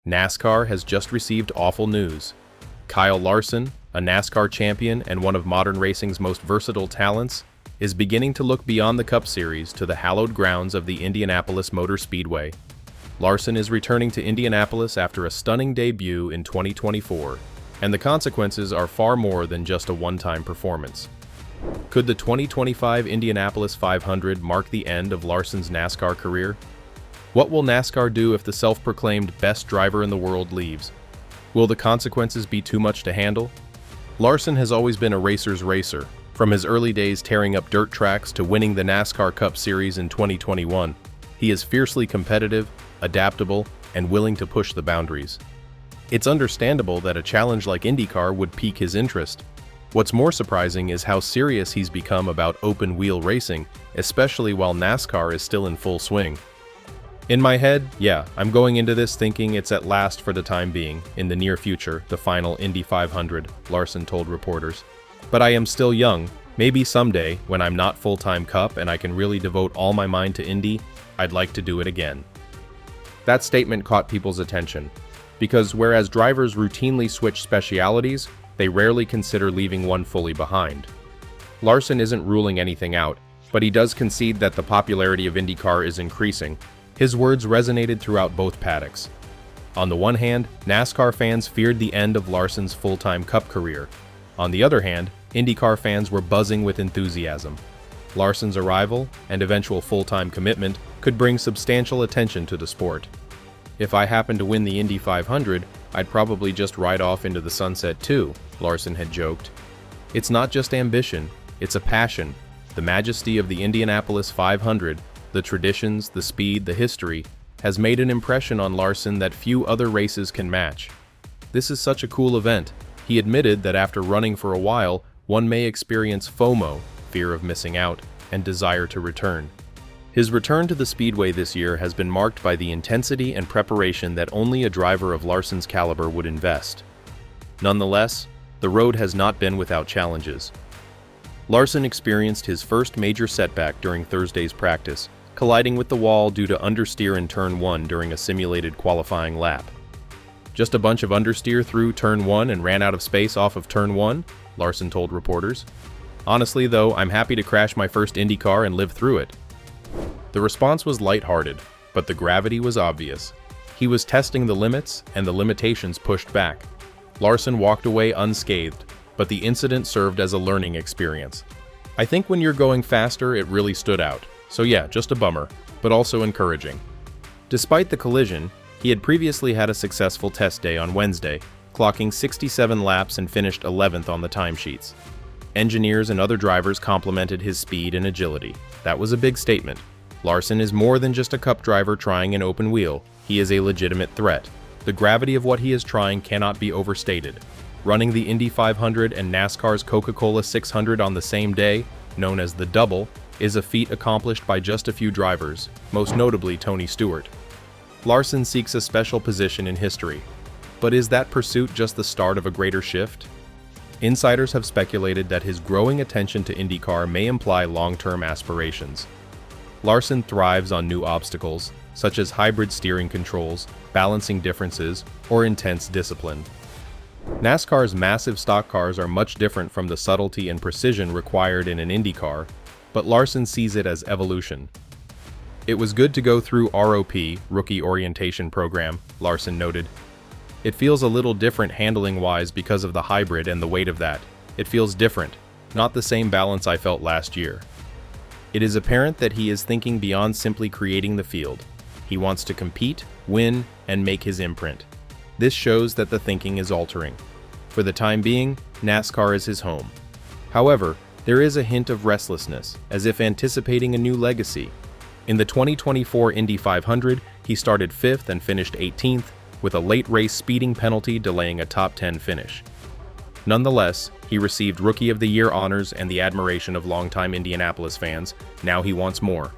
NASCAR has just received awful news. Kyle Larson, a NASCAR champion and one of modern racing's most versatile talents, is beginning to look beyond the Cup Series to the hallowed grounds of the Indianapolis Motor Speedway. Larson is returning to Indianapolis after a stunning debut in 2024, and the consequences are far more than just a one-time performance. Could the 2025 Indianapolis 500 mark the end of Larson's NASCAR career? What will NASCAR do if the self-proclaimed best driver in the world leaves? Will the consequences be too much to handle? Larson has always been a racer's racer, from his early days tearing up dirt tracks to winning the NASCAR Cup Series in 2021. He is fiercely competitive, adaptable, and willing to push the boundaries. It's understandable that a challenge like IndyCar would pique his interest. What's more surprising is how serious he's become about open-wheel racing, especially while NASCAR is still in full swing. In my head, yeah, I'm going into this thinking it's at last for the time being, in the near future, the final Indy 500, Larson told reporters. But I am still young. Maybe someday, when I'm not full-time Cup and I can really devote all my mind to Indy, I'd like to do it again. That statement caught people's attention, because whereas drivers routinely switch specialities, they rarely consider leaving one fully behind. Larson isn't ruling anything out, but he does concede that the popularity of IndyCar is increasing. His words resonated throughout both paddocks. On the one hand, NASCAR fans feared the end of Larson's full-time Cup career. On the other hand, IndyCar fans were buzzing with enthusiasm. Larson's arrival and eventual full-time commitment could bring substantial attention to the sport. If I happened to win the Indy 500, I'd probably just ride off into the sunset too, Larson had joked. It's not just ambition, it's a passion. The majesty of the Indianapolis 500, the traditions, the speed, the history, has made an impression on Larson that few other races can match. This is such a cool event. He admitted that after running for a while, one may experience FOMO, fear of missing out, and desire to return. His return to the Speedway this year has been marked by the intensity and preparation that only a driver of Larson's caliber would invest. Nonetheless, the road has not been without challenges. Larson experienced his first major setback during Thursday's practice, colliding with the wall due to understeer in Turn 1 during a simulated qualifying lap. Just a bunch of understeer through Turn 1 and ran out of space off of Turn 1, Larson told reporters. Honestly though, I'm happy to crash my first IndyCar and live through it. The response was lighthearted, but the gravity was obvious. He was testing the limits, and the limitations pushed back. Larson walked away unscathed, but the incident served as a learning experience. I think when you're going faster, it really stood out. So yeah, just a bummer, but also encouraging. Despite the collision, he had previously had a successful test day on Wednesday, clocking 67 laps and finished 11th on the timesheets. Engineers and other drivers complimented his speed and agility. That was a big statement. Larson is more than just a Cup driver trying an open wheel. He is a legitimate threat. The gravity of what he is trying cannot be overstated. Running the Indy 500 and NASCAR's Coca-Cola 600 on the same day, known as the Double, is a feat accomplished by just a few drivers, most notably Tony Stewart. Larson seeks a special position in history. But is that pursuit just the start of a greater shift? Insiders have speculated that his growing attention to IndyCar may imply long-term aspirations. Larson thrives on new obstacles, such as hybrid steering controls, balancing differences, or intense discipline. NASCAR's massive stock cars are much different from the subtlety and precision required in an IndyCar, but Larson sees it as evolution. It was good to go through ROP, Rookie Orientation Program, Larson noted. It feels a little different handling-wise because of the hybrid and the weight of that. It feels different, not the same balance I felt last year. It is apparent that he is thinking beyond simply creating the field. He wants to compete, win, and make his imprint. This shows that the thinking is altering. For the time being, NASCAR is his home. However, there is a hint of restlessness, as if anticipating a new legacy. In the 2024 Indy 500, he started 5th and finished 18th, with a late race speeding penalty delaying a top 10 finish. Nonetheless, he received Rookie of the Year honors and the admiration of longtime Indianapolis fans. Now he wants more.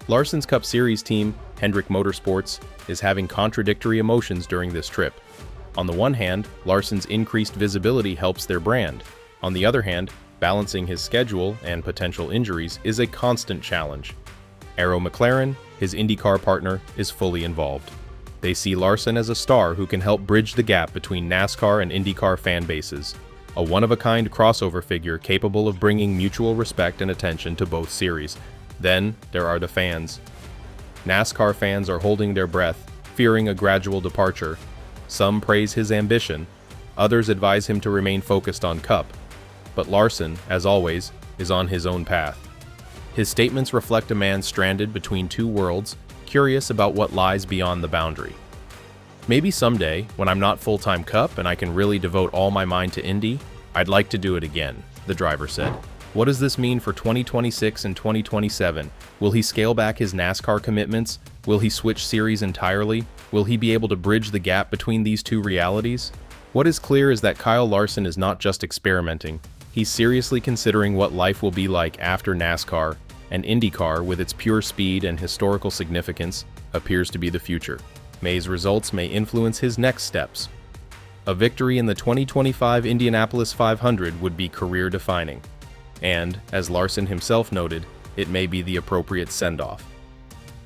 Larson's Cup Series team, Hendrick Motorsports, is having contradictory emotions during this trip. On the one hand, Larson's increased visibility helps their brand. On the other hand, balancing his schedule and potential injuries is a constant challenge. Arrow McLaren, his IndyCar partner, is fully involved. They see Larson as a star who can help bridge the gap between NASCAR and IndyCar fan bases, a one-of-a-kind crossover figure capable of bringing mutual respect and attention to both series. Then, there are the fans. NASCAR fans are holding their breath, fearing a gradual departure. Some praise his ambition, others advise him to remain focused on Cup. But Larson, as always, is on his own path. His statements reflect a man stranded between two worlds, curious about what lies beyond the boundary. Maybe someday, when I'm not full-time Cup and I can really devote all my mind to Indy, I'd like to do it again, the driver said. What does this mean for 2026 and 2027? Will he scale back his NASCAR commitments? Will he switch series entirely? Will he be able to bridge the gap between these two realities? What is clear is that Kyle Larson is not just experimenting. He's seriously considering what life will be like after NASCAR, and IndyCar, with its pure speed and historical significance, appears to be the future. May's results may influence his next steps. A victory in the 2025 Indianapolis 500 would be career-defining. And, as Larson himself noted, it may be the appropriate send-off.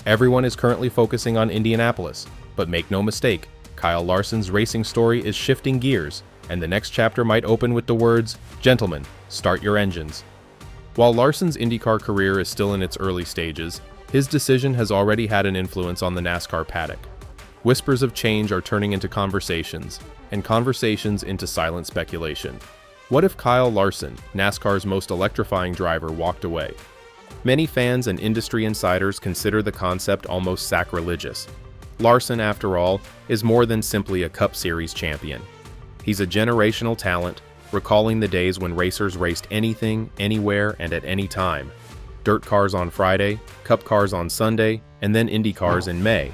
Everyone is currently focusing on Indianapolis, but make no mistake, Kyle Larson's racing story is shifting gears, and the next chapter might open with the words, "Gentlemen, start your engines." While Larson's IndyCar career is still in its early stages, his decision has already had an influence on the NASCAR paddock. Whispers of change are turning into conversations, and conversations into silent speculation. What if Kyle Larson, NASCAR's most electrifying driver, walked away? Many fans and industry insiders consider the concept almost sacrilegious. Larson, after all, is more than simply a Cup Series champion. He's a generational talent, recalling the days when racers raced anything, anywhere, and at any time. Dirt cars on Friday, Cup cars on Sunday, and then Indy cars in May.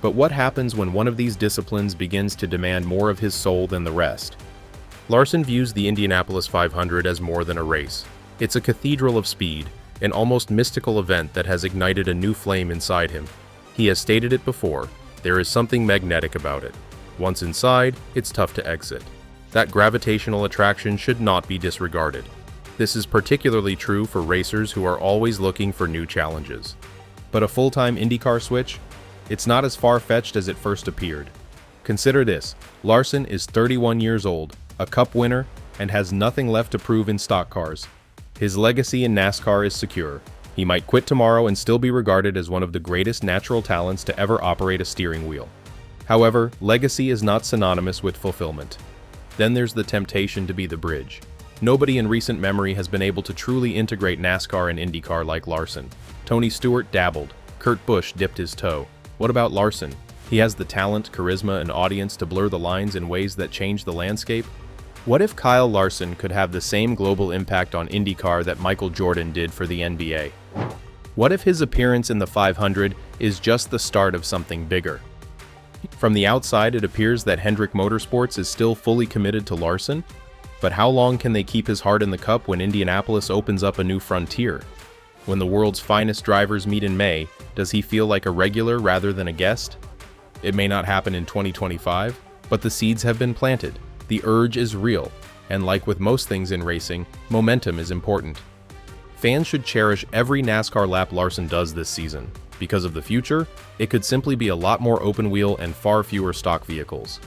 But what happens when one of these disciplines begins to demand more of his soul than the rest? Larson views the Indianapolis 500 as more than a race. It's a cathedral of speed, an almost mystical event that has ignited a new flame inside him. He has stated it before, there is something magnetic about it. Once inside, it's tough to exit. That gravitational attraction should not be disregarded. This is particularly true for racers who are always looking for new challenges. But a full-time IndyCar switch? It's not as far-fetched as it first appeared. Consider this, Larson is 31 years old, a Cup winner, and has nothing left to prove in stock cars. His legacy in NASCAR is secure. He might quit tomorrow and still be regarded as one of the greatest natural talents to ever operate a steering wheel. However, legacy is not synonymous with fulfillment. Then there's the temptation to be the bridge. Nobody in recent memory has been able to truly integrate NASCAR and IndyCar like Larson. Tony Stewart dabbled. Kurt Busch dipped his toe. What about Larson? He has the talent, charisma, and audience to blur the lines in ways that change the landscape. What if Kyle Larson could have the same global impact on IndyCar that Michael Jordan did for the NBA? What if his appearance in the 500 is just the start of something bigger? From the outside, it appears that Hendrick Motorsports is still fully committed to Larson, but how long can they keep his heart in the Cup when Indianapolis opens up a new frontier? When the world's finest drivers meet in May, does he feel like a regular rather than a guest? It may not happen in 2025, but the seeds have been planted. The urge is real, and like with most things in racing, momentum is important. Fans should cherish every NASCAR lap Larson does this season. Because of the future, it could simply be a lot more open wheel and far fewer stock vehicles.